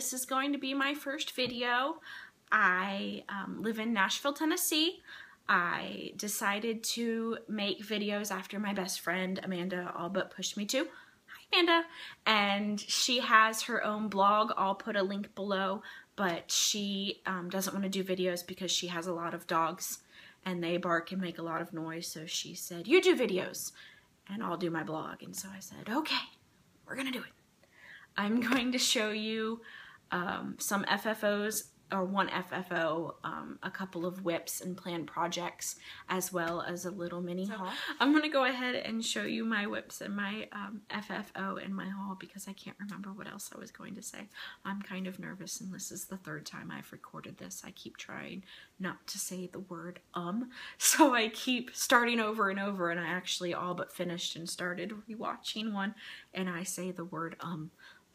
this is going to be my first video. I live in Nashville, Tennessee. I decided to make videos after my best friend Amanda all but pushed me to. Hi Amanda. And she has her own blog. I'll put a link below, but she doesn't want to do videos because she has a lot of dogs and they bark and make a lot of noise. So she said, you do videos and I'll do my blog. And so I said, okay, we're gonna do it. I'm going to show you some FFOs, or one FFO, a couple of whips and planned projects, as well as a little mini haul. I'm going to go ahead and show you my whips and my FFO and my haul because I can't remember what else I was going to say. I'm kind of nervous, and this is the third time I've recorded this. I keep trying not to say the word so I keep starting over and over, and I actually all but finished and started rewatching one, and I say the word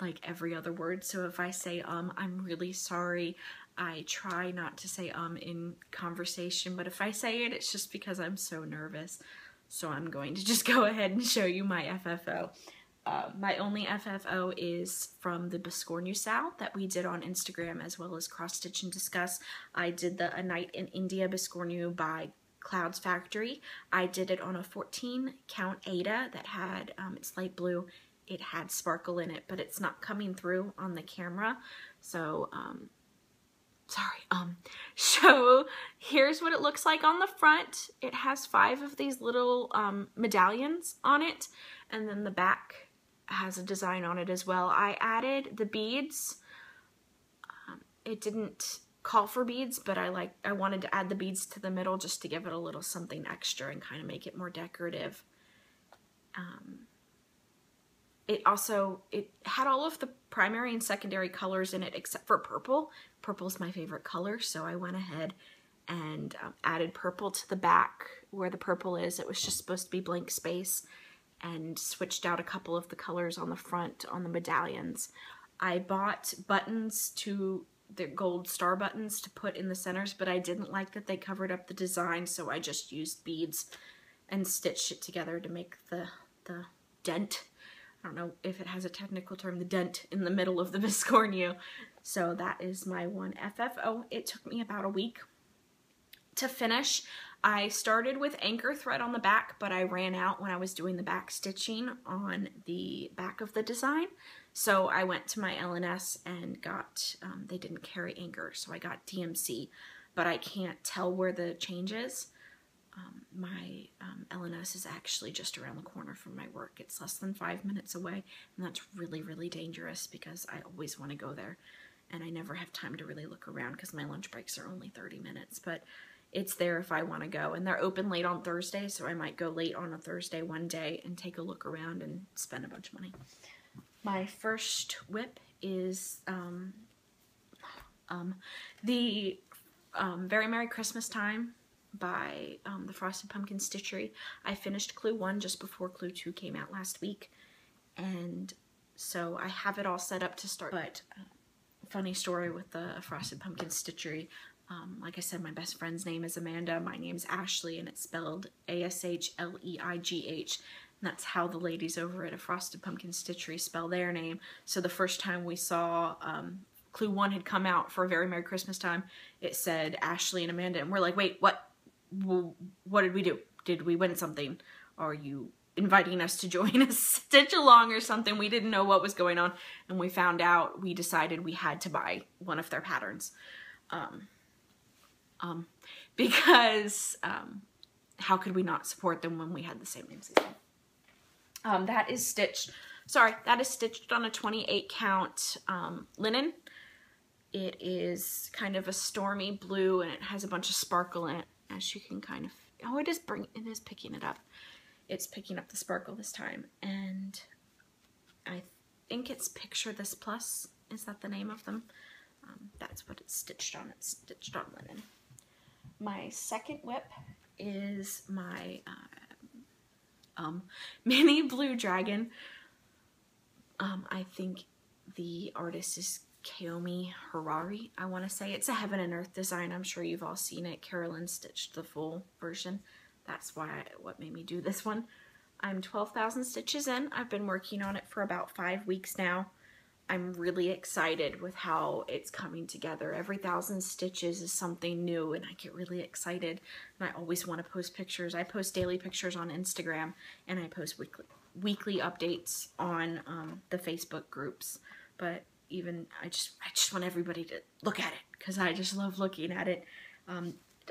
like every other word. So if I say I'm really sorry. I try not to say in conversation, but if I say it, it's just because I'm so nervous. So I'm going to just go ahead and show you my FFO. My only FFO is from the Biscornu Sal that we did on Instagram, as well as Cross Stitch and Discuss. I did the A Night in India Biscornu by Clouds Factory. I did it on a 14 count Ada that had, it's light blue. It had sparkle in it, but it's not coming through on the camera. So, so here's what it looks like on the front. It has 5 of these little medallions on it, and then the back has a design on it as well. I added the beads. It didn't call for beads, but I wanted to add the beads to the middle just to give it a little something extra and kind of make it more decorative. It had all of the primary and secondary colors in it except for purple. Purple's my favorite color, so I went ahead and added purple to the back where the purple is. It was just supposed to be blank space, and switched out a couple of the colors on the front on the medallions. I bought buttons the gold star buttons to put in the centers, but I didn't like that they covered up the design, so I just used beads and stitched it together to make the dent. I don't know if it has a technical term, the dent in the middle of the Biscornu. So that is my one FFO. It took me about a week to finish. I started with anchor thread on the back, but I ran out when I was doing the back stitching on the back of the design. So I went to my LNS and got, they didn't carry anchor, so I got DMC, but I can't tell where the change is. My LNS is actually just around the corner from my work. It's less than 5 minutes away, and that's really, really dangerous because I always want to go there, and I never have time to really look around because my lunch breaks are only 30 minutes, but it's there if I want to go, and they're open late on Thursday, so I might go late on a Thursday one day and take a look around and spend a bunch of money. My first whip is the Very Merry Christmas Time by the Frosted Pumpkin Stitchery. I finished Clue 1 just before Clue 2 came out last week, and so I have it all set up to start. But funny story with the Frosted Pumpkin Stitchery, like I said, my best friend's name is Amanda, my name's Ashley, and it's spelled A-S-H-L-E-I-G-H, and that's how the ladies over at a Frosted Pumpkin Stitchery spell their name. So the first time we saw Clue 1 had come out for Very Merry Christmas Time, it said Ashley and Amanda, and we're like, wait, what? What did we do? Did we win something? Are you inviting us to join a stitch along or something? We didn't know what was going on, and we found out. We decided we had to buy one of their patterns, because how could we not support them when we had the same names as them? That is stitched. Sorry, that is stitched on a 28 count linen. It is kind of a stormy blue, and it has a bunch of sparkle in it. As you can kind of, oh, it is picking it up. It's picking up the sparkle this time, and I think it's Picture This Plus. Is that the name of them? That's what it's stitched on. It's stitched on linen. My second whip is my mini blue dragon. I think the artist is Kaomi Harari, I want to say. It's a Heaven and Earth design. I'm sure you've all seen it. Carolyn stitched the full version. That's what made me do this one. I'm 12,000 stitches in. I've been working on it for about 5 weeks now. I'm really excited with how it's coming together. Every 1,000 stitches is something new, and I get really excited. And I always want to post pictures. I post daily pictures on Instagram, and I post weekly updates on the Facebook groups. But even I just want everybody to look at it, because I just love looking at it.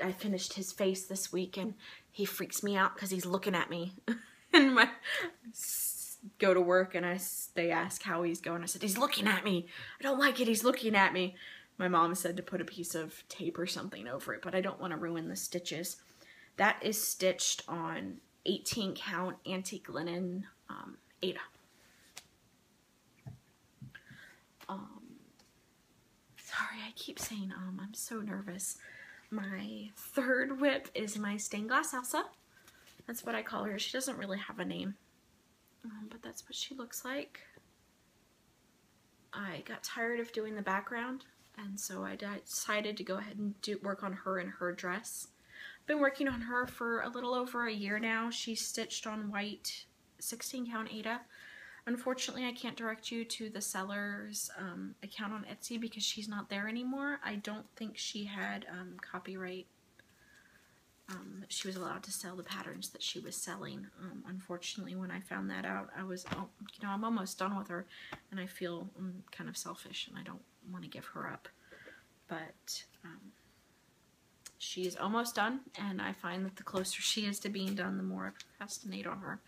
I finished his face this week, and he freaks me out because he's looking at me. And go to work, and they ask how he's going. I said, he's looking at me. I don't like it. He's looking at me. My mom said to put a piece of tape or something over it, but I don't want to ruin the stitches. That is stitched on 18 count antique linen Aida. Sorry, I keep saying I'm so nervous. My third whip is my stained glass Elsa. That's what I call her. She doesn't really have a name. But that's what she looks like. I got tired of doing the background, and so I decided to go ahead and work on her and her dress. I've been working on her for a little over a year now. She's stitched on white 16 count Aida. Unfortunately, I can't direct you to the seller's account on Etsy because she's not there anymore. I don't think she had copyright. She was allowed to sell the patterns that she was selling. Unfortunately, when I found that out, I was, you know, I'm almost done with her, and I feel kind of selfish, and I don't want to give her up. But she is almost done, and I find that the closer she is to being done, the more I procrastinate on her,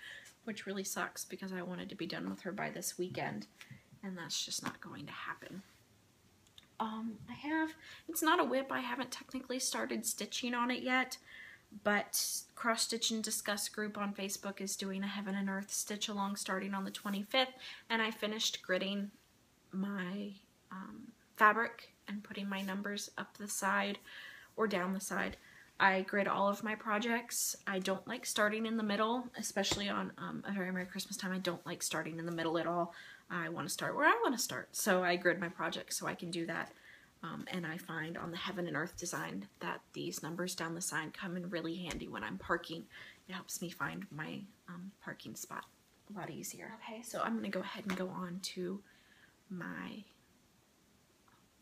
which really sucks because I wanted to be done with her by this weekend, and that's just not going to happen. It's not a whip. I haven't technically started stitching on it yet. But Cross Stitch and Discuss group on Facebook is doing a Heaven and Earth stitch along starting on the 25th, and I finished gridding my fabric and putting my numbers up the side or down the side. I grid all of my projects. I don't like starting in the middle, especially on a Very Merry Christmas Time. I don't like starting in the middle at all. I want to start where I want to start, so I grid my projects so I can do that. And I find on the Heaven and Earth design that these numbers down the side come in really handy when I'm parking. It helps me find my parking spot a lot easier. Okay, so I'm going to go ahead and go on to my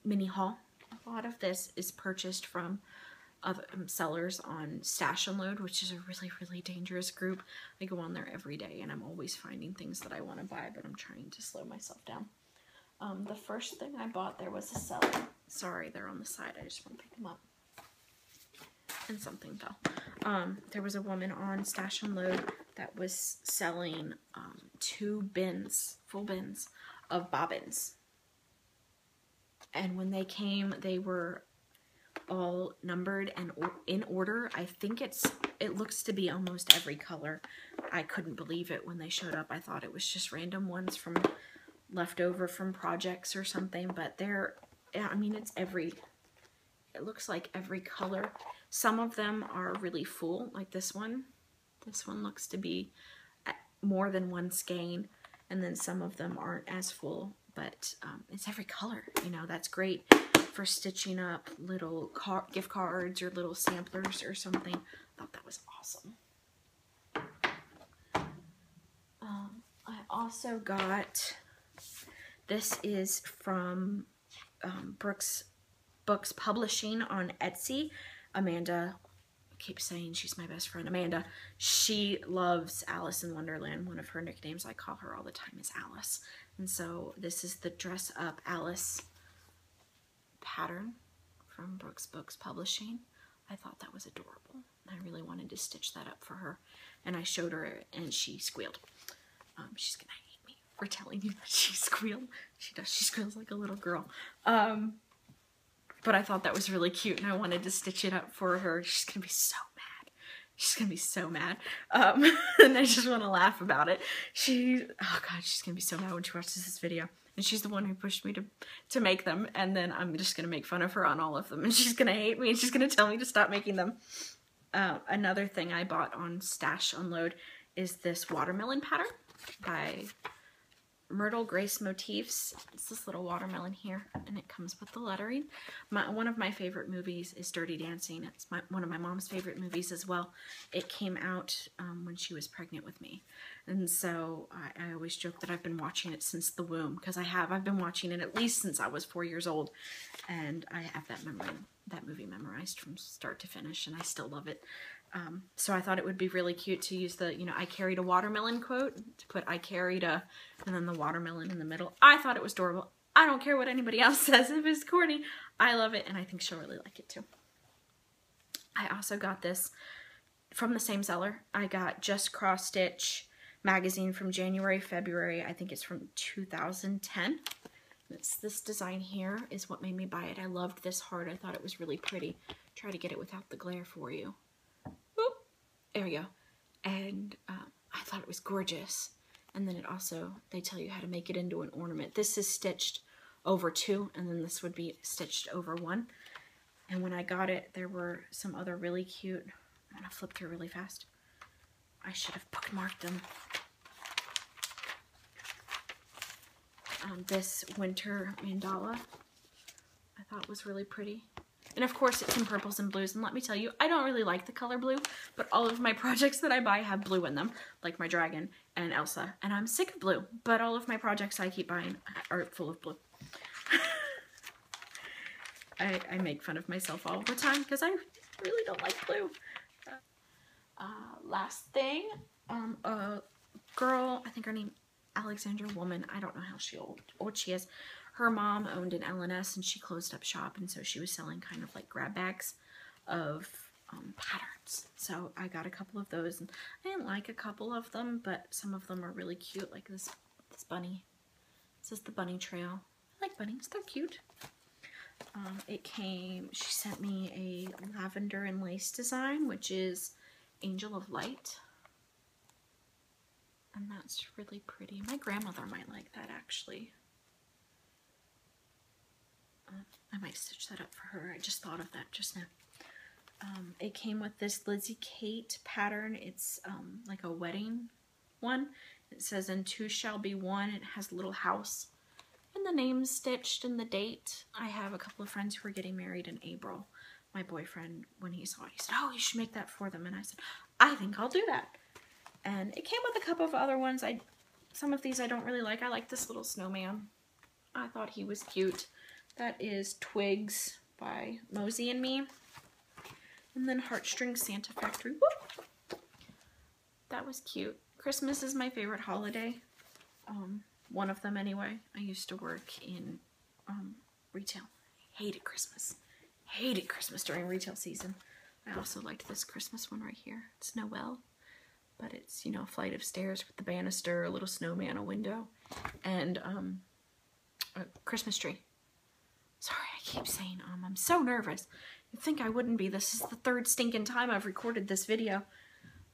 mini haul. A lot of this is purchased from other sellers on Stash Unload, which is a really, really dangerous group. I go on there every day, and I'm always finding things that I want to buy, but I'm trying to slow myself down. The first thing I bought, there was a seller. Sorry, they're on the side. I just want to pick them up. And something fell. There was a woman on Stash Unload that was selling 2 bins, full bins, of bobbins. And when they came, they were all numbered and in order. I think it looks to be almost every color. I couldn't believe it when they showed up. I thought it was just random ones from left over from projects or something, but I mean, it looks like every color. Some of them are really full, like this one. This one looks to be more than one skein, and then some of them aren't as full, but it's every color. You know, that's great for stitching up little gift cards or little samplers or something. I thought that was awesome. I also got, this is from Brooks Books Publishing on Etsy. Amanda, I keep saying she's my best friend. Amanda, she loves Alice in Wonderland. One of her nicknames I call her all the time is Alice. And so this is the Dress Up Alice pattern from Brooks Books Publishing. I thought that was adorable. I really wanted to stitch that up for her. And I showed her and she squealed. She's gonna hate me for telling you that she squealed. She does. She squeals like a little girl. But I thought that was really cute, and I wanted to stitch it up for her. She's gonna be so mad. She's gonna be so mad. And I just want to laugh about it. Oh God, she's gonna be so mad when she watches this video. And she's the one who pushed me to make them, and then I'm just gonna make fun of her on all of them, and she's gonna hate me, and she's gonna tell me to stop making them. Another thing I bought on Stash Unload is this watermelon pattern by Myrtle Grace motifs. It's this little watermelon here, and it comes with the lettering. One of my favorite movies is Dirty Dancing. It's one of my mom's favorite movies as well. It came out when she was pregnant with me, and so I always joke that I've been watching it since the womb, because I've been watching it at least since I was 4 years old, and I have that movie memorized from start to finish, and I still love it. So I thought it would be really cute to use the, I carried a watermelon quote, to put I carried a, and then the watermelon in the middle. I thought it was adorable. I don't care what anybody else says. If it's corny, I love it, and I think she'll really like it too. I also got this from the same seller. I got Just Cross Stitch magazine from January, February. I think it's from 2010. It's this design here is what made me buy it. I loved this heart. I thought it was really pretty. Try to get it without the glare for you. There we go. And I thought it was gorgeous. And then it also, they tell you how to make it into an ornament. This is stitched over 2, and then this would be stitched over 1. And when I got it, there were some other really cute, I'm going to flip through really fast. I should have bookmarked them. This winter mandala I thought was really pretty. And of course it's in purples and blues, and let me tell you, I don't really like the color blue, but all of my projects that I buy have blue in them, like my dragon and Elsa, and I'm sick of blue, but all of my projects I keep buying are full of blue. I make fun of myself all the time because I really don't like blue. Last thing, a girl, I think her name Alexandra Woman, I don't know how old she is. Her mom owned an L&S and she closed up shop, and so she was selling kind of like grab bags of patterns. So I got a couple of those, and I didn't like a couple of them, but some of them are really cute, like this bunny. This is the bunny trail. I like bunnies, they're cute. She sent me a lavender and lace design, which is Angel of Light. And that's really pretty. My grandmother might like that, actually. I might stitch that up for her. I just thought of that just now. It came with this Lizzie Kate pattern. It's like a wedding one. It says, "And two shall be one." It has a little house and the name stitched and the date. I have a couple of friends who are getting married in April. My boyfriend, when he saw it, he said, "Oh, you should make that for them." And I said, "I think I'll do that." And it came with a couple of other ones. Some of these I don't really like. I like this little snowman. I thought he was cute. That is Twigs by Mosey and Me. And then Heartstring Santa Factory. Whoop! That was cute. Christmas is my favorite holiday. One of them anyway. I used to work in retail. Hated Christmas. Hated Christmas during retail season. I also liked this Christmas one right here. It's Noel. But it's, a flight of stairs with the banister, a little snowman, a window, and a Christmas tree. Sorry, I keep saying I'm so nervous. You'd think I wouldn't be. This is the 3rd stinking time I've recorded this video.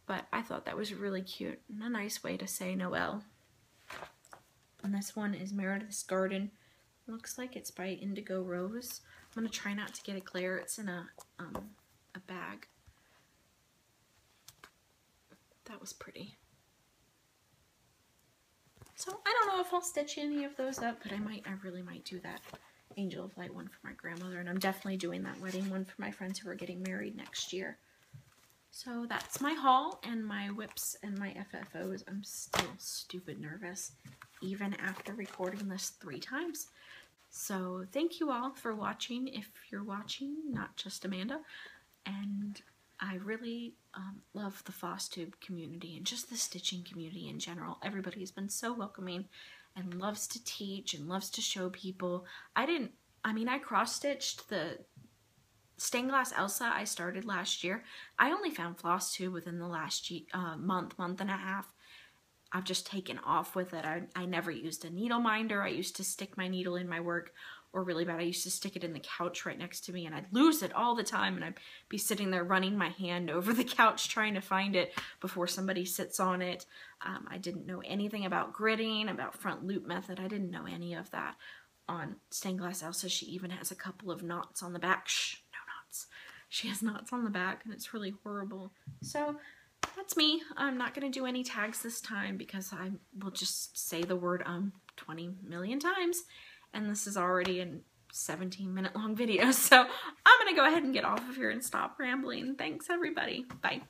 But I thought that was really cute and a nice way to say Noel. And this one is Meredith's Garden. Looks like it's by Indigo Rose. I'm going to try not to get a glare. It's in a bag. That was pretty. So I don't know if I'll stitch any of those up, but I really might do that Angel of Light one for my grandmother, and I'm definitely doing that wedding one for my friends who are getting married next year. So that's my haul and my whips and my FFOs. I'm still stupid nervous, even after recording this 3 times. So thank you all for watching, if you're watching, not just Amanda. And I really love the Flosstube community and just the stitching community in general. Everybody has been so welcoming and loves to teach and loves to show people. I cross-stitched the stained glass Elsa I started last year. I only found Flosstube within the last month and a half. I've just taken off with it. I never used a needle minder. I used to stick my needle in my work, or really bad, I used to stick it in the couch right next to me, and I'd lose it all the time, and I'd be sitting there running my hand over the couch trying to find it before somebody sits on it. I didn't know anything about gridding, about front loop method. I didn't know any of that. On stained glass Elsa, she even has a couple of knots on the back. Shh, no knots. She has knots on the back, and it's really horrible. So that's me. I'm not going to do any tags this time because I will just say the word 20 million times, and this is already a 17-minute long video, so I'm gonna go ahead and get off of here and stop rambling. Thanks everybody. Bye.